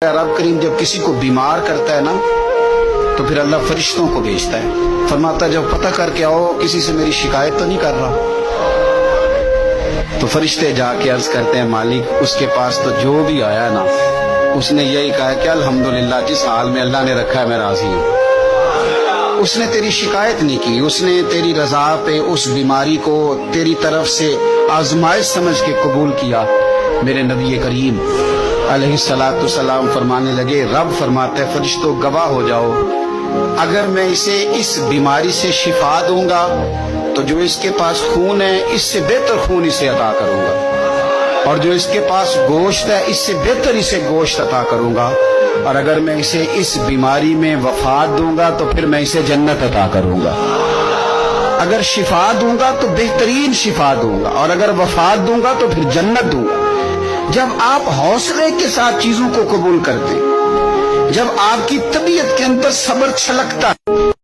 रब करीम जब किसी को बीमार करता है ना तो फिर अल्लाह फरिश्तों को भेजता है, फरमाता है जब पता करके आओ किसी से मेरी शिकायत तो नहीं कर रहा। तो फरिश्ते जाके अर्ज करते हैं मालिक उसके पास तो जो भी आया ना उसने यही कहा कि अल्हम्दुलिल्लाह जिस हाल में अल्लाह ने रखा है मैं राजी हूँ। उसने तेरी शिकायत नहीं की, उसने तेरी रजा पे उस बीमारी को तेरी तरफ से आजमाइश समझ के कबूल किया। मेरे नबी करीम अलैहिस्सलातु सलाम फरमाने लगे, रब फरमाते हैं फरिश्तों गवाह हो जाओ, अगर मैं इसे इस बीमारी से शिफा दूंगा तो जो इसके पास खून है इससे बेहतर खून इसे अता करूंगा, और जो इसके पास गोश्त है इससे बेहतर इसे गोश्त अता करूंगा, और अगर मैं इसे इस बीमारी में वफात दूंगा तो फिर मैं इसे जन्नत अता करूंगा। अगर शिफा दूंगा तो बेहतरीन शिफा दूंगा, और अगर वफात दूंगा तो फिर जन्नत दूंगा। जब आप हौसले के साथ चीजों को कबूल करते हैं, जब आपकी तबीयत के अंदर सब्र छलकता